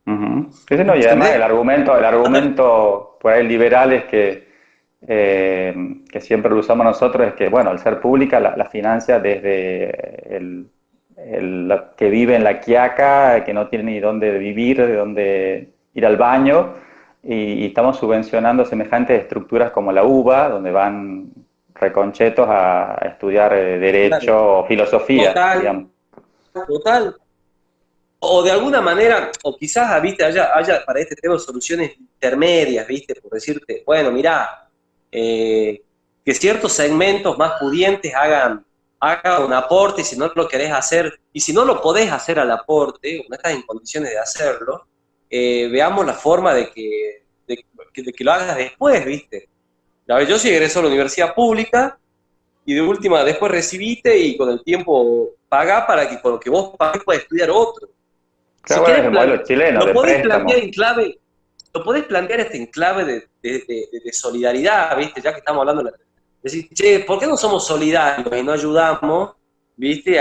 Ujú. Sí, sí, no, y además ¿Entendés? el A ver, argumento por ahí liberal es que siempre lo usamos nosotros, es que, bueno, al ser pública la financia desde que vive en la quiaca, que no tiene ni dónde vivir, de dónde ir al baño, y estamos subvencionando semejantes estructuras como la UBA, donde van reconchetos a estudiar claro, derecho o filosofía, total, digamos. total. O de alguna manera, o quizás, viste, haya para este tema soluciones intermedias, viste, por decirte, bueno, mirá, que ciertos segmentos más pudientes hagan un aporte, y si no lo querés hacer, y si no lo podés hacer al aporte, o no estás en condiciones de hacerlo, veamos la forma de que lo hagas después, viste. A ver, yo soy egreso de la universidad pública, y de última, después recibite y con el tiempo pagá para que con lo que vos pagues puedas estudiar otro. Si Claro, bueno, es querés, el modelo chileno lo de podés plantear préstamo. en clave, lo podés plantear en clave de solidaridad, ¿viste? Ya que estamos hablando de decir, che, ¿por qué no somos solidarios y no ayudamos, ¿viste?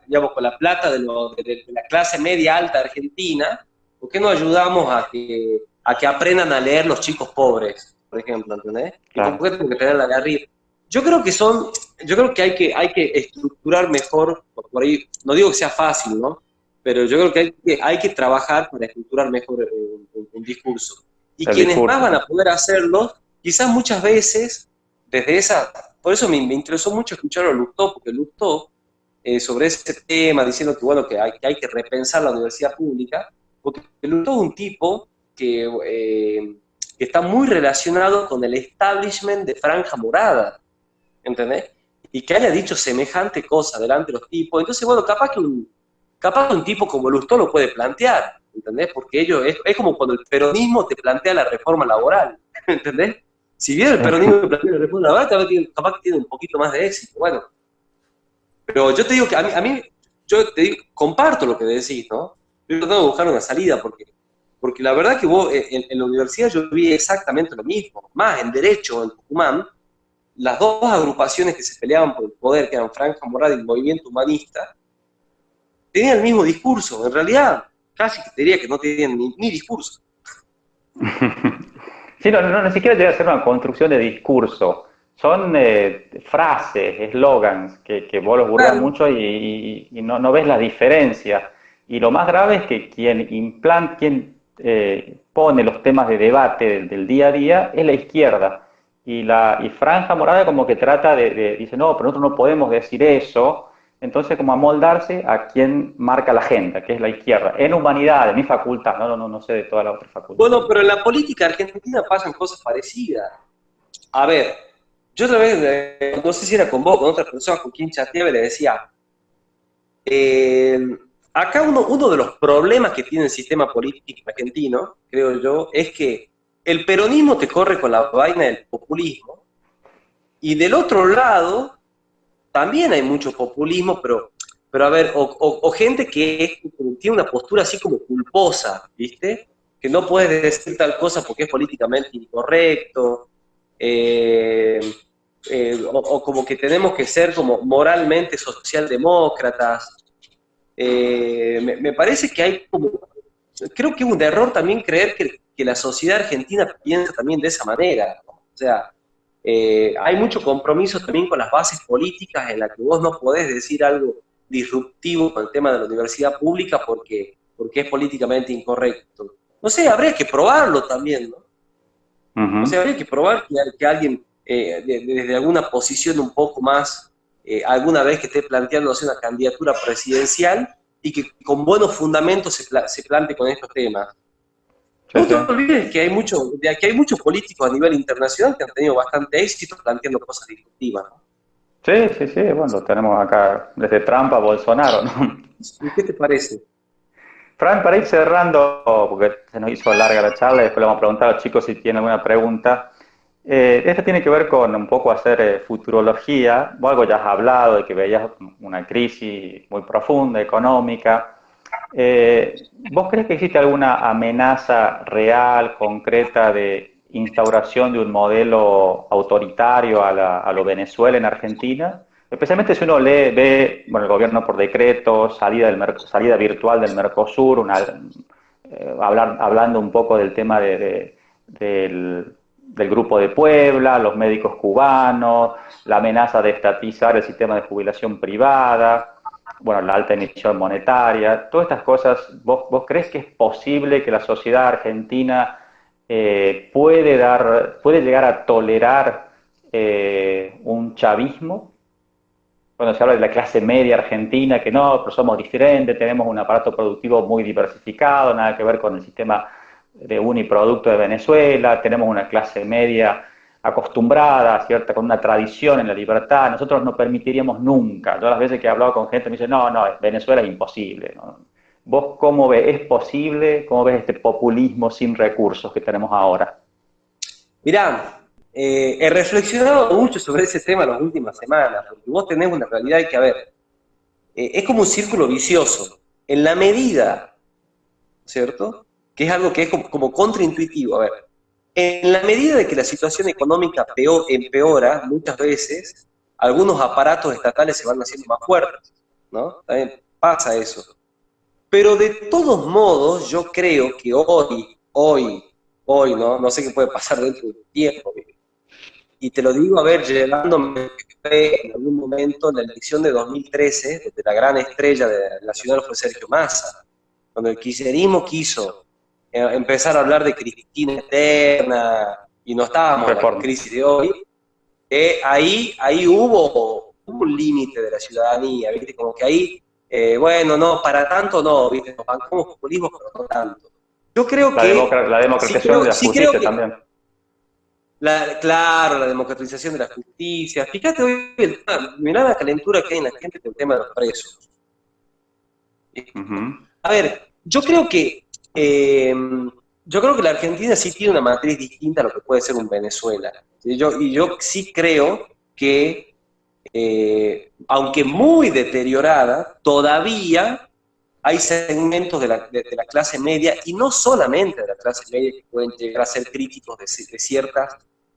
Digamos, con la plata de la clase media alta argentina, ¿por qué no ayudamos a que aprendan a leer los chicos pobres, por ejemplo, ¿entendés? ¿Y por Claro, qué tengo que tener la de arriba? Yo creo que yo creo que hay que estructurar mejor, por ahí, no digo que sea fácil, ¿no? Pero yo creo que hay que trabajar para estructurar mejor un discurso. Y el quienes más discurso, van sí. a poder hacerlo, quizás muchas veces, desde esa... Por eso me interesó mucho escuchar a Lustó, porque Lustó, sobre ese tema, diciendo que, bueno, que hay que repensar la universidad pública, porque Lustó es un tipo que está muy relacionado con el establishment de Franja Morada, ¿entendés? Y que haya dicho semejante cosa delante de los tipos. Entonces, bueno, capaz que un tipo como Lustó lo puede plantear, ¿entendés? Porque es como cuando el peronismo te plantea la reforma laboral, ¿entendés? Si bien el peronismo te plantea la reforma laboral, capaz que tiene un poquito más de éxito. Bueno, pero yo te digo que yo te digo, comparto lo que decís, ¿no? Estoy tratando de buscar una salida porque la verdad que vos en la universidad yo vi exactamente lo mismo, más en Derecho, en Tucumán, las dos agrupaciones que se peleaban por el poder, que eran Franja Morada y el Movimiento Humanista, tenían el mismo discurso. En realidad, casi que te diría que no tenían ni discurso. Sí, no, no, ni siquiera llega a ser una construcción de discurso. Son frases, eslogans que vos los burlas Claro, mucho y no ves la diferencia. Y lo más grave es que quien pone los temas de debate del día a día es la izquierda. Y Franja Morada como que trata dice, no, pero nosotros no podemos decir eso. Entonces, como amoldarse a quien marca la agenda, que es la izquierda. En humanidad, en mi facultad, no sé de toda la otra facultad. bueno, pero en la política argentina pasan cosas parecidas. A ver, yo otra vez, no sé si era con vos, con otra persona con quien chateaba, y le decía, eh, acá uno de los problemas que tiene el sistema político argentino, creo yo, es que el peronismo te corre con la vaina del populismo, y del otro lado también hay mucho populismo, pero a ver, o gente que tiene una postura así como culposa, ¿viste? Que no puedes decir tal cosa porque es políticamente incorrecto, eh, o como que tenemos que ser como moralmente socialdemócratas. Me parece que hay como, creo que es un error también creer que la sociedad argentina piensa también de esa manera, ¿no? O sea, hay mucho compromiso también con las bases políticas en las que vos no podés decir algo disruptivo con el tema de la universidad pública porque es políticamente incorrecto. No sé, habría que probarlo también, ¿no? O sea, Ujú. habría que probar que alguien desde alguna posición un poco más, alguna vez que esté planteándose una candidatura presidencial y que con buenos fundamentos se plante con estos temas. Sí, No te sí. olvides que hay muchos políticos a nivel internacional que han tenido bastante éxito planteando cosas disruptivas, ¿no? Sí, sí, sí, bueno, lo tenemos acá desde Trump a Bolsonaro, ¿no? ¿Y qué te parece? Fran, para ir cerrando, porque se nos hizo larga la charla y después le vamos a preguntar a los chicos si tienen alguna pregunta. Esta tiene que ver con un poco hacer futurología, o algo ya has hablado de que veías una crisis muy profunda, económica. ¿Vos crees que existe alguna amenaza real, concreta de instauración de un modelo autoritario a lo Venezuela en Argentina? Especialmente si uno ve, bueno, el gobierno por decreto, salida virtual del Mercosur, hablando un poco del tema del Grupo de Puebla, los médicos cubanos, la amenaza de estatizar el sistema de jubilación privada, bueno, la alta emisión monetaria, todas estas cosas. ¿Vos crees que es posible que la sociedad argentina puede llegar a tolerar un chavismo? Cuando se habla de la clase media argentina, que no, pero somos diferentes, tenemos un aparato productivo muy diversificado, nada que ver con el sistema de uniproducto de Venezuela, tenemos una clase media acostumbrada, ¿cierta?, con una tradición en la libertad. Nosotros no permitiríamos nunca. Todas las veces que he hablado con gente me dicen, no, no, Venezuela es imposible, ¿no? ¿Vos cómo ves? ¿Es posible? ¿Cómo ves este populismo sin recursos que tenemos ahora? Mirá, he reflexionado mucho sobre ese tema las últimas semanas, porque vos tenés una realidad que, a ver, es como un círculo vicioso. En la medida, ¿cierto? Que es algo que es como contraintuitivo. A ver, en la medida de que la situación económica empeora, muchas veces, algunos aparatos estatales se van haciendo más fuertes, ¿no? También pasa eso. Pero de todos modos, yo creo que hoy, ¿no? No sé qué puede pasar dentro de un tiempo. Y te lo digo, a ver, llevándome en algún momento en la elección de 2013, donde la gran estrella nacional fue Sergio Massa, cuando el kirchnerismo quiso empezar a hablar de Cristina eterna, y no estábamos en la Reforma. crisis de hoy, ahí hubo un límite de la ciudadanía, ¿viste? Como que ahí, bueno, no, para tanto no, ¿viste? Nos bancamos populismo, pero no tanto. Yo creo que, La democratización de la sí creo justicia que, también. claro, la democratización de la justicia. Fíjate hoy, mirá la calentura que hay en la gente con el tema de los presos. Ujú. A ver, yo creo que la Argentina sí tiene una matriz distinta a lo que puede ser un Venezuela. Yo sí creo que, aunque muy deteriorada, todavía hay segmentos de la clase media, y no solamente de la clase media, que pueden llegar a ser críticos de ciertas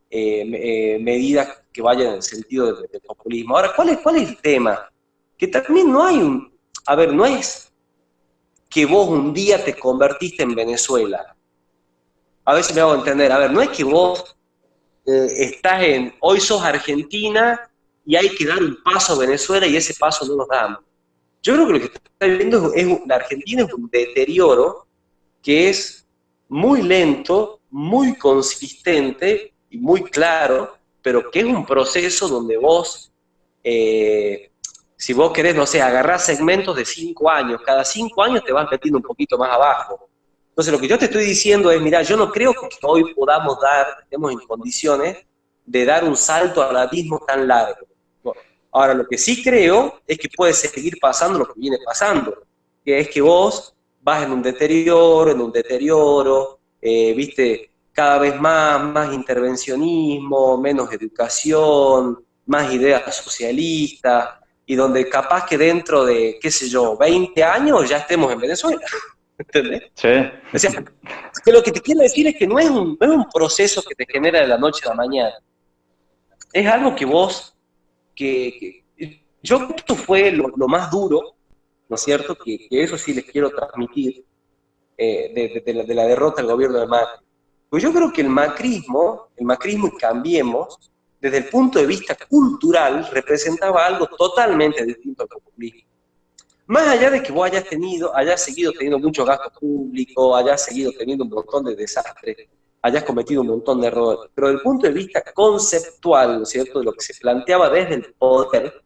medidas que vayan en el sentido del populismo. Ahora, ¿cuál es el tema? Que también no hay a ver, no es que vos un día te convertiste en Venezuela. A ver si me hago entender. A ver, no es que vos hoy sos Argentina y hay que dar un paso a Venezuela y ese paso no nos damos. Yo creo que lo que está viendo la Argentina es un deterioro que es muy lento, muy consistente y muy claro, pero que es un proceso donde vos, si vos querés, no sé, agarrás segmentos de 5 años, cada 5 años te vas metiendo un poquito más abajo. Entonces lo que yo te estoy diciendo es, mira, yo no creo que hoy estemos en condiciones de dar un salto al abismo tan largo. Ahora, lo que sí creo es que puede seguir pasando lo que viene pasando, que es que vos vas en un deterioro, viste, cada vez más intervencionismo, menos educación, más ideas socialistas, y donde capaz que dentro de, qué sé yo, 20 años ya estemos en Venezuela, ¿entendés? Sí. O sea, que lo que te quiero decir es que no es un proceso que te genera de la noche a la mañana, es algo que vos, yo creo que esto fue lo más duro, ¿no es cierto? Que eso sí les quiero transmitir, de la derrota del gobierno de Macri. Pues yo creo que el macrismo y Cambiemos, desde el punto de vista cultural, representaba algo totalmente distinto al populismo. Más allá de que vos hayas seguido teniendo muchos gastos públicos, hayas seguido teniendo un montón de desastres, hayas cometido un montón de errores, pero desde el punto de vista conceptual, ¿no es cierto?, de lo que se planteaba desde el poder,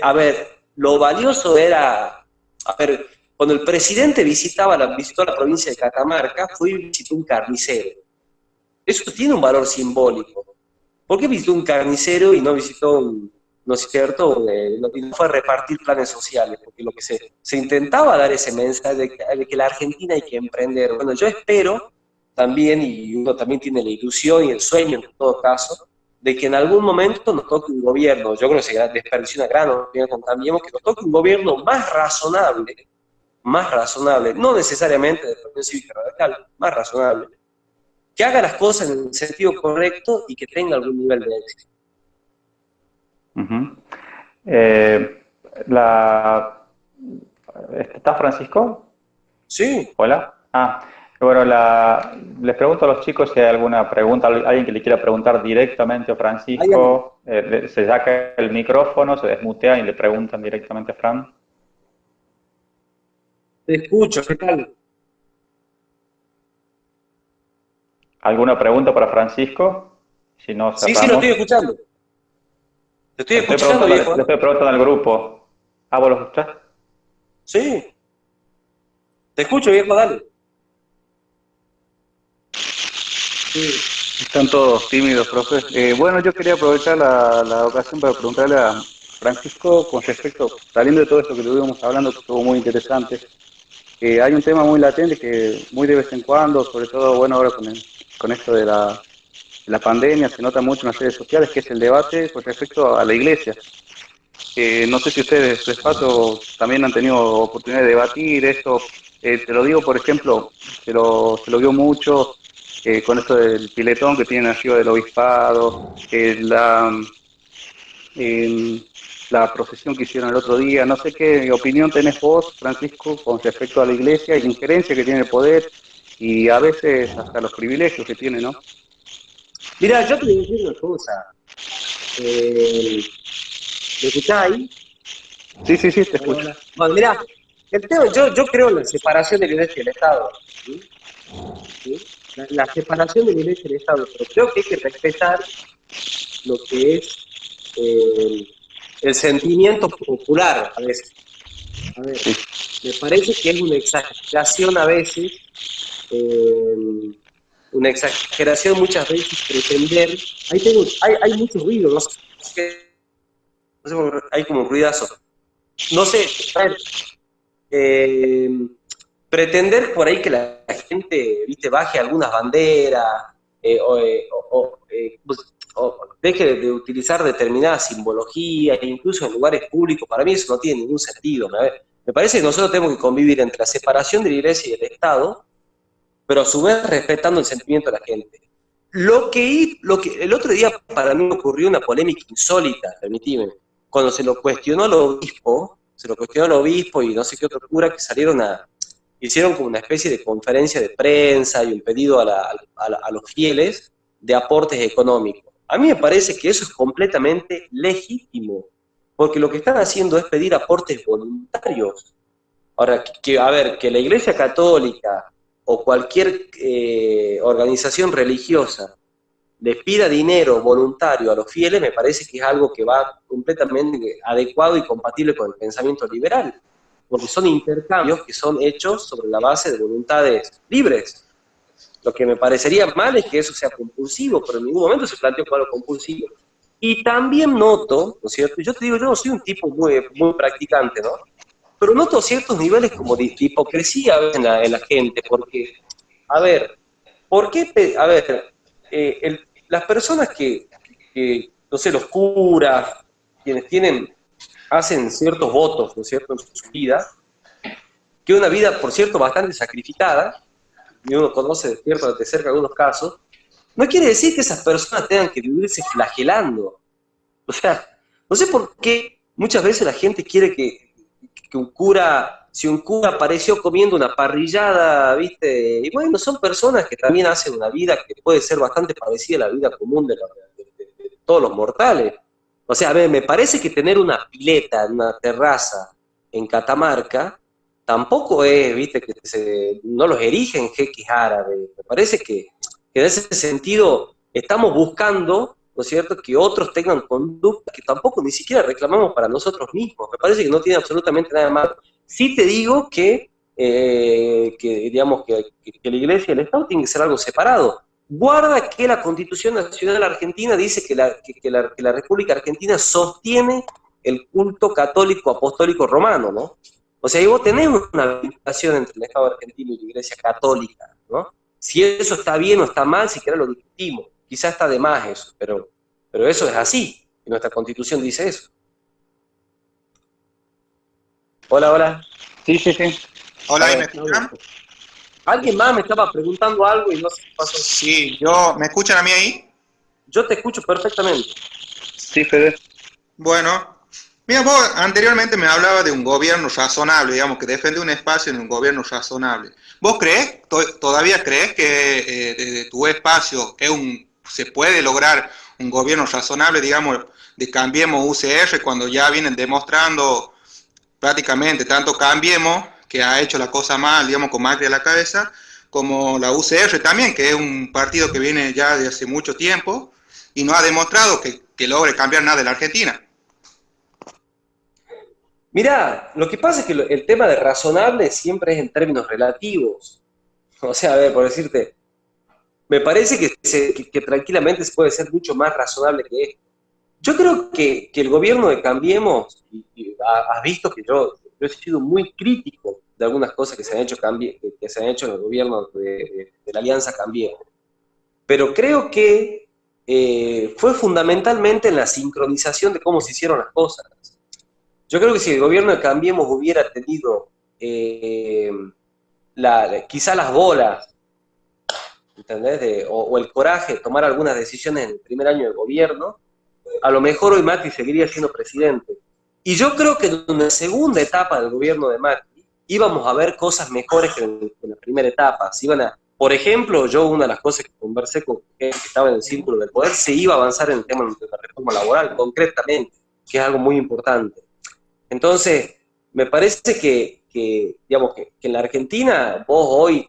a ver, lo valioso era, a ver, cuando el presidente visitó la provincia de Catamarca, fue y visitó un carnicero. Eso tiene un valor simbólico. ¿Por qué visitó un carnicero y no visitó no es cierto, y no fue a repartir planes sociales? Porque lo que se intentaba dar ese mensaje de que la Argentina hay que emprender. Bueno, yo espero también, y uno también tiene la ilusión y el sueño en todo caso, de que en algún momento nos toque un gobierno, yo creo que se desperdició una gran oportunidad con Cambiemos, que nos toque un gobierno más razonable, no necesariamente de Partido Cívico Radical, más razonable, que haga las cosas en el sentido correcto y que tenga algún nivel de éxito. Ujú. Eh, la, ¿Está Francisco? Sí, Hola. Bueno, les pregunto a los chicos si hay alguna pregunta, alguien que le quiera preguntar directamente a hay alguien. Francisco. Se saca el micrófono, se desmutea y le preguntan directamente a Fran. Te escucho, ¿qué tal? ¿Alguna pregunta para Francisco? Si no, Sí, sí, lo cerramos. estoy escuchando. Te estoy Le estoy escuchando, preguntando, viejo. le estoy preguntando al grupo. ¿Vos lo escuchás? Sí, te escucho, viejo, dale. Sí, están todos tímidos, profe. Bueno, yo quería aprovechar la ocasión para preguntarle a Francisco con respecto, saliendo de todo esto que estuvimos hablando, que estuvo muy interesante, hay un tema muy latente que muy de vez en cuando, sobre todo, bueno, ahora con esto de la pandemia, se nota mucho en las redes sociales, que es el debate con respecto a la iglesia. No sé si ustedes, de paso, también han tenido oportunidad de debatir esto. Te lo digo, por ejemplo, se lo vio mucho con esto del piletón que tienen arriba del obispado, eh, la procesión que hicieron el otro día. No sé qué opinión tenés vos, Francisco, con respecto a la iglesia y la injerencia que tiene el poder y a veces hasta los privilegios que tiene, ¿no? Mira, yo te voy a decir una cosa. Eh, ¿Me escucháis? Sí, sí, sí, te Hola, escucho. hola. Bueno, mira, el tema, yo creo en la separación de la iglesia y del Estado. ¿Sí? ¿Sí? La separación de la iglesia y del Estado, pero creo que hay que respetar lo que es eh, el sentimiento popular a veces. A ver, Sí. me parece que es una exageración a veces, eh, una exageración muchas veces pretender. Ahí tengo, hay mucho ruido, no sé, no sé, hay como un ruidazo. No sé, a ver, eh, pretender por ahí que la gente, viste, baje algunas banderas pues, o deje de utilizar determinadas simbologías, incluso en lugares públicos, para mí eso no tiene ningún sentido. Me parece que nosotros tenemos que convivir entre la separación de la iglesia y el Estado, pero a su vez respetando el sentimiento de la gente. Lo que el otro día para mí ocurrió una polémica insólita, permitime, cuando se lo cuestionó al obispo y no sé qué otro cura que hicieron como una especie de conferencia de prensa y un pedido a los fieles de aportes económicos. A mí me parece que eso es completamente legítimo, porque lo que están haciendo es pedir aportes voluntarios. Ahora, a ver, que la Iglesia Católica o cualquier organización religiosa le pida dinero voluntario a los fieles, me parece que es algo que va completamente adecuado y compatible con el pensamiento liberal, porque son intercambios que son hechos sobre la base de voluntades libres. Lo que me parecería mal es que eso sea compulsivo, pero en ningún momento se planteó como algo compulsivo. Y también noto, ¿no es cierto? Yo te digo, yo no soy un tipo muy practicante, ¿no? Pero noto ciertos niveles como de hipocresía en la gente, porque, a ver, ¿por qué? A ver, las personas que, no sé, los curas, quienes hacen ciertos votos, ¿no es cierto?, en su vida, que una vida, por cierto, bastante sacrificada, y uno conoce de cerca algunos casos, no quiere decir que esas personas tengan que vivirse flagelando. O sea, no sé por qué muchas veces la gente quiere que un cura, si un cura apareció comiendo una parrillada, ¿viste? Y bueno, son personas que también hacen una vida que puede ser bastante parecida a la vida común de todos los mortales. O sea, a ver, me parece que tener una pileta, una terraza en Catamarca, tampoco es, ¿viste? No los erigen jeques árabes. Me parece que en ese sentido estamos buscando, ¿no es cierto?, que otros tengan conducta que tampoco ni siquiera reclamamos para nosotros mismos. Me parece que no tiene absolutamente nada de malo. Sí te digo digamos, que la iglesia y el Estado tienen que ser algo separado. Guarda que la Constitución Nacional Argentina dice que la República Argentina sostiene el culto católico apostólico romano, ¿no? O sea, ahí vos tenés una vinculación entre el Estado argentino y la Iglesia Católica, ¿no? Si eso está bien o está mal, si querés lo discutimos. Quizás está de más eso, pero eso es así. Y nuestra Constitución dice eso. Hola, hola. Sí, sí, sí. A Hola, ¿y me ver, escuchan? alguien más me estaba preguntando algo y no sé qué pasó. Sí, ¿me escuchan a mí ahí? Yo te escucho perfectamente. Sí, Fede. Bueno, Mira, vos anteriormente me hablaba de un gobierno razonable, digamos, que defiende un espacio en un gobierno razonable. ¿Vos crees, todavía crees que desde tu espacio se puede lograr un gobierno razonable, digamos, de Cambiemos UCR, cuando ya vienen demostrando prácticamente tanto Cambiemos, que ha hecho la cosa mal, digamos, con Macri a la cabeza, como la UCR también, que es un partido que viene ya de hace mucho tiempo y no ha demostrado que logre cambiar nada de la Argentina? Mirá, lo que pasa es que el tema de razonable siempre es en términos relativos. O sea, a ver, por decirte, me parece que tranquilamente se puede ser mucho más razonable que esto. Yo creo que el gobierno de Cambiemos, y has visto que yo he sido muy crítico de algunas cosas que se han hecho, que se han hecho en el gobierno de la Alianza Cambiemos, pero creo que fue fundamentalmente en la sincronización de cómo se hicieron las cosas. Yo creo que si el gobierno de Cambiemos hubiera tenido quizá las bolas, ¿entendés? O el coraje de tomar algunas decisiones en el primer año de gobierno, a lo mejor hoy Macri seguiría siendo presidente. Y yo creo que en una segunda etapa del gobierno de Macri íbamos a ver cosas mejores que en la primera etapa. Por ejemplo, una de las cosas que conversé con gente que estaba en el círculo del poder, se iba a avanzar en el tema de la reforma laboral, concretamente, que es algo muy importante. Entonces, me parece digamos, que en la Argentina, vos hoy,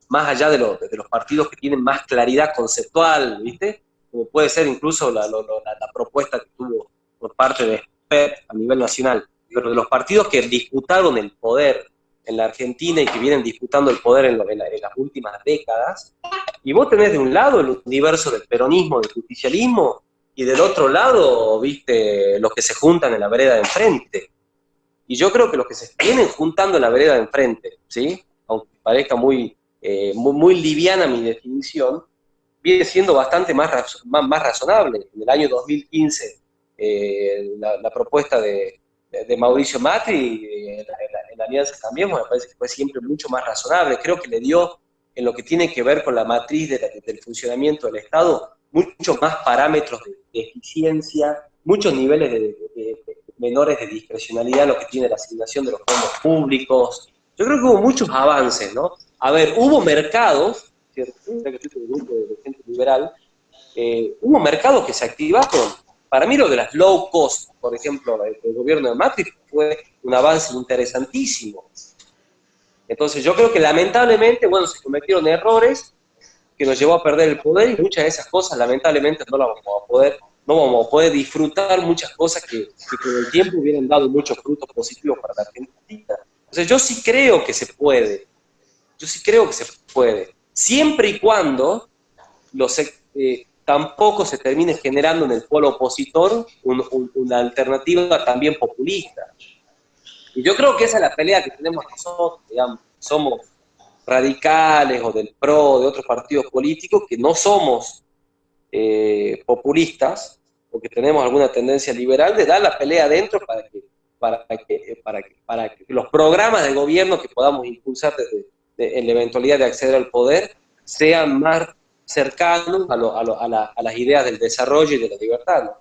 más allá de los partidos que tienen más claridad conceptual, ¿viste? Como puede ser incluso la propuesta que tuvo por parte de PEP a nivel nacional, pero de los partidos que disputaron el poder en la Argentina y que vienen disputando el poder en las últimas décadas, y vos tenés de un lado el universo del peronismo, del justicialismo, y del otro lado, viste, los que se juntan en la vereda de enfrente. Y yo creo que los que se vienen juntando en la vereda de enfrente, ¿sí? Aunque parezca muy liviana mi definición, viene siendo bastante más razonable. En el año 2015, la propuesta de Mauricio Macri en la Alianza Cambiemos me parece que fue siempre mucho más razonable. Creo que le dio, en lo que tiene que ver con la matriz del funcionamiento del Estado, muchos más parámetros de eficiencia, muchos niveles menores de discrecionalidad en lo que tiene la asignación de los fondos públicos. Yo creo que hubo muchos avances, ¿no? A ver, hubo mercados, ¿cierto? Que estoy con un grupo de gente liberal, hubo mercados que se activaron. Para mí lo de las low cost, por ejemplo, el gobierno de Macri fue un avance interesantísimo. Entonces yo creo que lamentablemente, bueno, se cometieron errores que nos llevó a perder el poder y muchas de esas cosas lamentablemente no vamos a poder disfrutar muchas cosas que con el tiempo hubieran dado muchos frutos positivos para la Argentina. Entonces yo sí creo que se puede, siempre y cuando tampoco se termine generando en el polo opositor una alternativa también populista. Y yo creo que esa es la pelea que tenemos nosotros, digamos, somos radicales o del PRO, de otros partidos políticos, que no somos populistas, o que tenemos alguna tendencia liberal, de dar la pelea adentro para que los programas de gobierno que podamos impulsar en la eventualidad de acceder al poder sean más cercanos a las ideas del desarrollo y de la libertad, ¿no?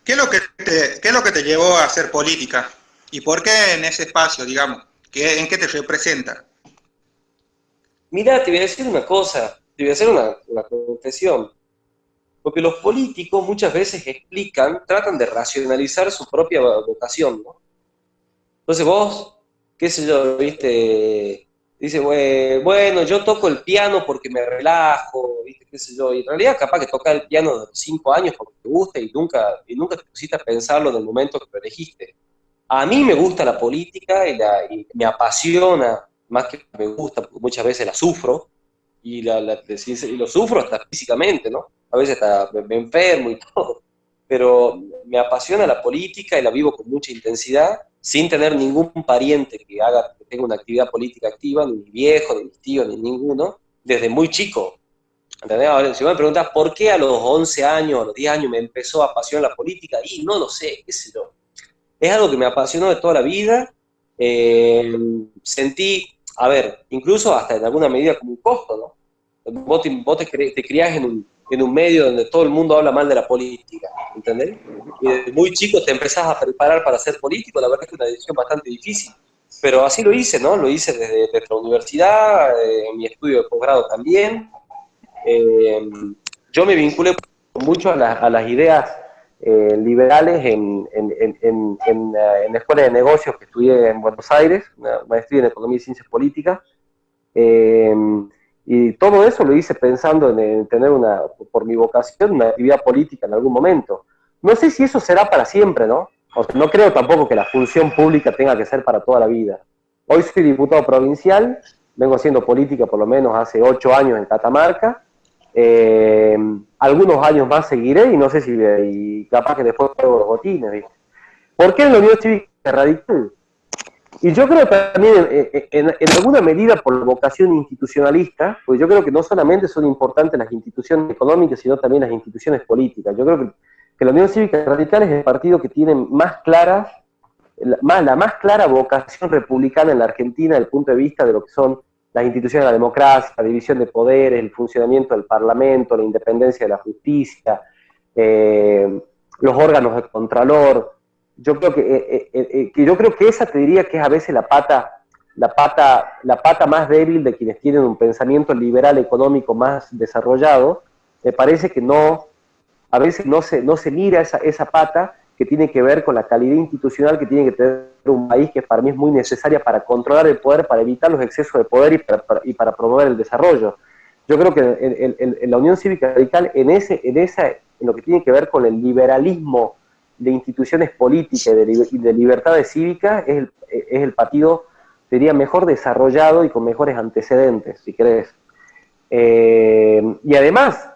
¿Qué es lo que te llevó a hacer política? ¿Y por qué en ese espacio, digamos? ¿En qué te representa? Mira, te voy a decir una cosa, te voy a hacer una confesión. Porque los políticos muchas veces tratan de racionalizar su propia vocación, ¿no? Entonces vos, qué sé yo, viste, dice, bueno, yo toco el piano porque me relajo, viste, qué sé yo, y en realidad capaz que tocas el piano de los 5 años porque te gusta y nunca te pusiste a pensarlo en el momento que lo elegiste. A mí me gusta la política y me apasiona, más que me gusta, porque muchas veces la sufro, y lo sufro hasta físicamente, ¿no? A veces hasta me enfermo y todo, pero me apasiona la política y la vivo con mucha intensidad, sin tener ningún pariente que tenga una actividad política activa, ni mi viejo, ni mis tíos, ni ninguno, desde muy chico. ¿Entendés? Ahora, si me preguntas por qué a los 11 años, a los 10 años me empezó a apasionar la política, y no lo sé, qué sé yo. Es algo que me apasionó de toda la vida, sentí, a ver, incluso hasta en alguna medida como un costo, ¿no? Vos te criás en un medio donde todo el mundo habla mal de la política, ¿entendés? Y desde muy chico te empezás a preparar para ser político, la verdad es que es una decisión bastante difícil. Pero así lo hice, ¿no? Lo hice desde la universidad, en mi estudio de posgrado también. Yo me vinculé mucho a las ideas liberales en la escuela de negocios que estudié en Buenos Aires, una maestría en Economía y Ciencias Políticas. Y todo eso lo hice pensando en tener por mi vocación, una actividad política en algún momento. No sé si eso será para siempre, ¿no? O sea, no creo tampoco que la función pública tenga que ser para toda la vida. Hoy soy diputado provincial, vengo haciendo política por lo menos hace 8 años en Catamarca. Algunos años más seguiré y no sé si y capaz que después pego los botines, ¿viste? ¿Por qué en la Unión Cívica Radical? Y yo creo también en alguna medida por la vocación institucionalista, pues yo creo que no solamente son importantes las instituciones económicas, sino también las instituciones políticas. Yo creo que la Unión Cívica Radical es el partido que tiene la más clara vocación republicana en la Argentina desde el punto de vista de lo que son las instituciones de la democracia, la división de poderes, el funcionamiento del Parlamento, la independencia de la justicia, los órganos de contralor. Yo creo que esa te diría que es a veces la pata más débil de quienes tienen un pensamiento liberal económico más desarrollado. Me parece que a veces no se mira esa pata que tiene que ver con la calidad institucional que tiene que tener un país, que para mí es muy necesaria para controlar el poder, para evitar los excesos de poder y para promover el desarrollo. Yo creo que en la Unión Cívica Radical, en lo que tiene que ver con el liberalismo de instituciones políticas y de libertades cívicas, es el partido, diría, mejor desarrollado y con mejores antecedentes, si querés. Y además,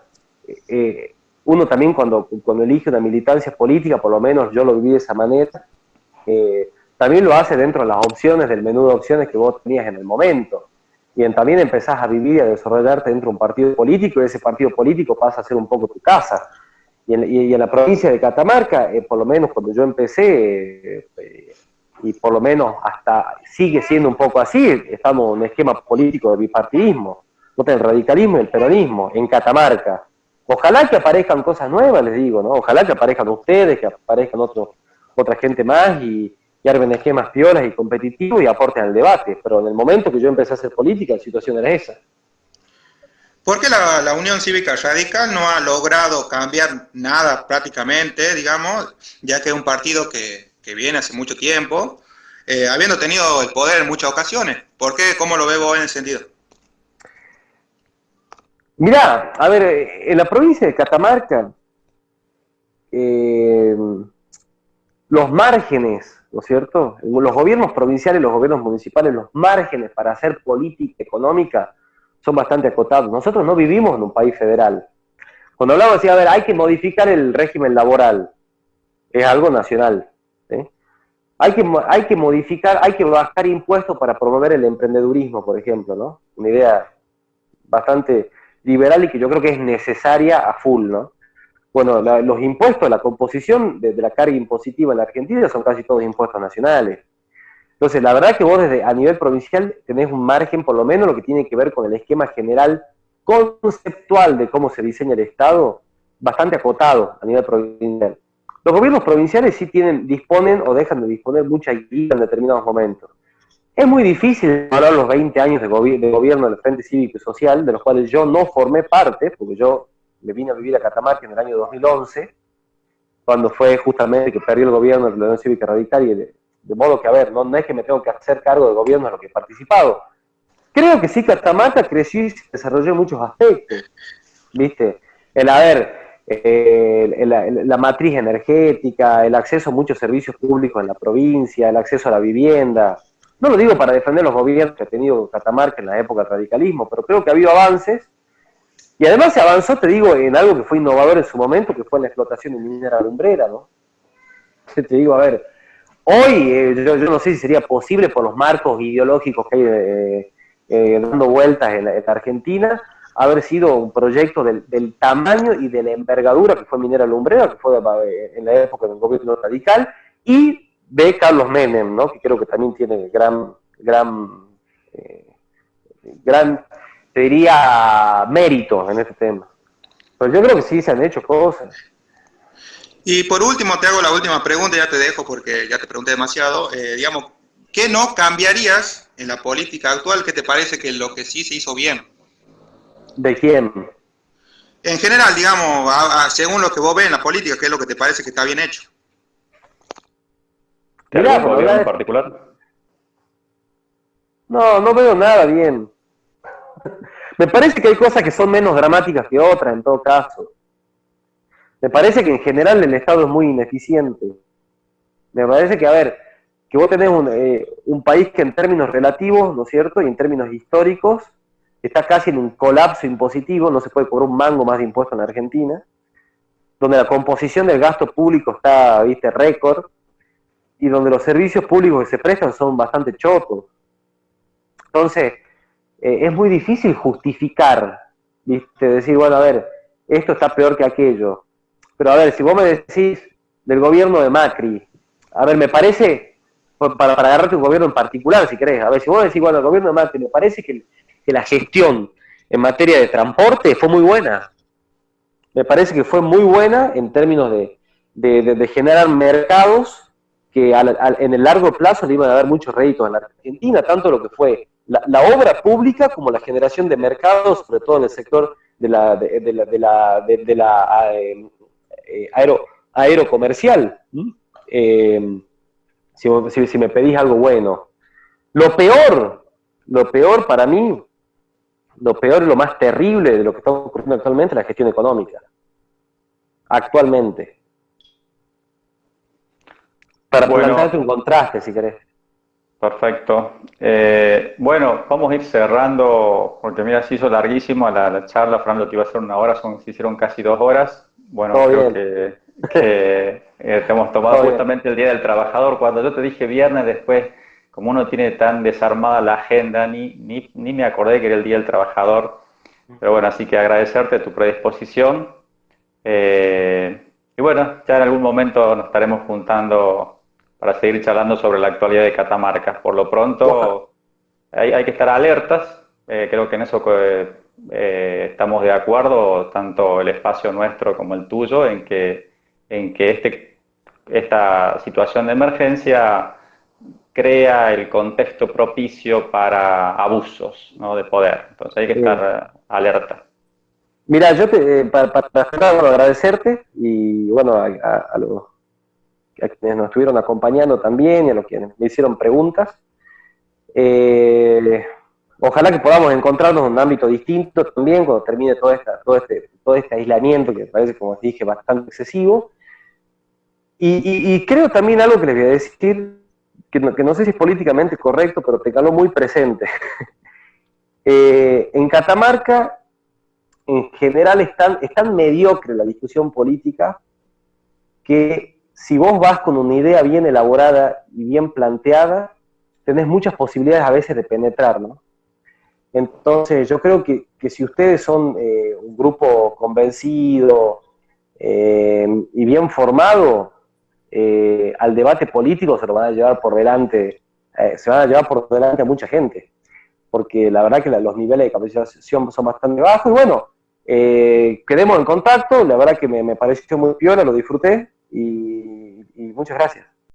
uno también cuando elige una militancia política, por lo menos yo lo viví de esa manera, también lo hace dentro de las opciones, del menú de opciones que vos tenías en el momento. Y también empezás a vivir y a desarrollarte dentro de un partido político, y ese partido político pasa a ser un poco tu casa. Y en la provincia de Catamarca, por lo menos cuando yo empecé, y por lo menos hasta sigue siendo un poco así, estamos en un esquema político de bipartidismo, el radicalismo y el peronismo, en Catamarca. Ojalá que aparezcan cosas nuevas, les digo, ¿no? Ojalá que aparezcan ustedes, que aparezcan otra gente más y armen esquemas piolas y competitivos y aporten al debate. Pero en el momento que yo empecé a hacer política, la situación era esa. ¿Por qué la Unión Cívica Radical no ha logrado cambiar nada prácticamente, digamos, ya que es un partido que viene hace mucho tiempo, habiendo tenido el poder en muchas ocasiones? ¿Por qué? ¿Cómo lo ves vos en ese sentido? Mirá, a ver, en la provincia de Catamarca, los márgenes, ¿no es cierto? Los gobiernos provinciales, los gobiernos municipales, los márgenes para hacer política económica son bastante acotados. Nosotros no vivimos en un país federal. Cuando hablamos así, a ver, hay que modificar el régimen laboral, es algo nacional, ¿sí? Hay que modificar, hay que bajar impuestos para promover el emprendedurismo, por ejemplo, ¿no? Una idea bastante liberal y que yo creo que es necesaria a full, ¿no? Bueno, los impuestos, la composición de la carga impositiva en la Argentina son casi todos impuestos nacionales. Entonces, la verdad que vos a nivel provincial tenés un margen, por lo menos lo que tiene que ver con el esquema general conceptual de cómo se diseña el Estado, bastante acotado a nivel provincial. Los gobiernos provinciales sí disponen o dejan de disponer mucha guía en determinados momentos. Es muy difícil hablar los 20 años de gobierno del Frente Cívico y Social, de los cuales yo no formé parte, porque yo me vine a vivir a Catamarca en el año 2011, cuando fue justamente que perdió el gobierno de la Unión Cívica Radical, y de modo que, a ver, no es que me tengo que hacer cargo del gobierno de lo que he participado. Creo que sí, Catamarca creció y se desarrolló en muchos aspectos, ¿viste? La matriz energética, el acceso a muchos servicios públicos en la provincia, el acceso a la vivienda. No lo digo para defender los gobiernos que ha tenido Catamarca en la época del radicalismo, pero creo que ha habido avances. Y además se avanzó, te digo, en algo que fue innovador en su momento, que fue en la explotación de minera lumbrera, ¿no? Te digo, a ver, hoy yo no sé si sería posible por los marcos ideológicos que hay dando vueltas en la Argentina, haber sido un proyecto del tamaño y de la envergadura que fue minera lumbrera, que fue en la época del gobierno radical, y de Carlos Menem, ¿no? Que creo que también tiene gran te diría, mérito en este tema. Pero yo creo que sí se han hecho cosas. Y por último, te hago la última pregunta, ya te dejo porque ya te pregunté demasiado. Digamos, ¿qué no cambiarías en la política actual? ¿Qué te parece que lo que sí se hizo bien? ¿De quién? En general, digamos, según lo que vos ves en la política, ¿qué es lo que te parece que está bien hecho? ¿De Mirá, algún gobierno en particular? no veo nada bien. Me parece que hay cosas que son menos dramáticas que otras, en todo caso. Me parece que en general el Estado es muy ineficiente. Me parece que, a ver, que vos tenés un país que en términos relativos, ¿no es cierto?, y en términos históricos, está casi en un colapso impositivo, no se puede cobrar un mango más de impuestos en Argentina, donde la composición del gasto público está, viste, récord, y donde los servicios públicos que se prestan son bastante chotos. Entonces, es muy difícil justificar, ¿viste? Decir, bueno, a ver, esto está peor que aquello. Pero a ver, si vos me decís del gobierno de Macri, a ver, me parece, para agarrarte un gobierno en particular, si querés, a ver, si vos me decís, bueno, el gobierno de Macri, me parece que la gestión en materia de transporte fue muy buena. Me parece que fue muy buena en términos de generar mercados que en el largo plazo le iban a dar muchos réditos a la Argentina, tanto lo que fue la obra pública como la generación de mercados, sobre todo en el sector de la aerocomercial. Si me pedís algo bueno. Lo peor para mí, lo peor y lo más terrible de lo que está ocurriendo actualmente es la gestión económica. Actualmente. Para plantearte un contraste, si querés. Perfecto. Bueno, vamos a ir cerrando, porque mira, se hizo larguísima la charla. Fernando, te iba a hacer 1 hora, se hicieron casi 2 horas. Bueno, todo creo bien. que te hemos tomado Todo justamente el Día del Trabajador. Cuando yo te dije viernes, después, como uno tiene tan desarmada la agenda, ni me acordé que era el Día del Trabajador. Pero bueno, así que agradecerte tu predisposición. Y bueno, ya en algún momento nos estaremos juntando para seguir charlando sobre la actualidad de Catamarca. Por lo pronto, hay que estar alertas. Creo que en eso estamos de acuerdo, tanto el espacio nuestro como el tuyo, en que esta situación de emergencia crea el contexto propicio para abusos, ¿no?, de poder. Entonces hay que estar alerta. Mira, yo para cerrar, agradecerte y bueno, a quienes nos estuvieron acompañando también y a los que me hicieron preguntas. Ojalá que podamos encontrarnos en un ámbito distinto también cuando termine todo este aislamiento que parece, como dije, bastante excesivo. Y creo también algo que les voy a decir, que no sé si es políticamente correcto, pero te caló muy presente. En Catamarca, en general, es tan mediocre la discusión política que si vos vas con una idea bien elaborada y bien planteada, tenés muchas posibilidades a veces de penetrar, ¿no? Entonces yo creo que si ustedes son un grupo convencido y bien formado, al debate político se lo van a llevar por delante, a mucha gente, porque la verdad que los niveles de capacitación son bastante bajos, y bueno, quedemos en contacto, la verdad que me pareció muy piola, lo disfruté, y muchas gracias.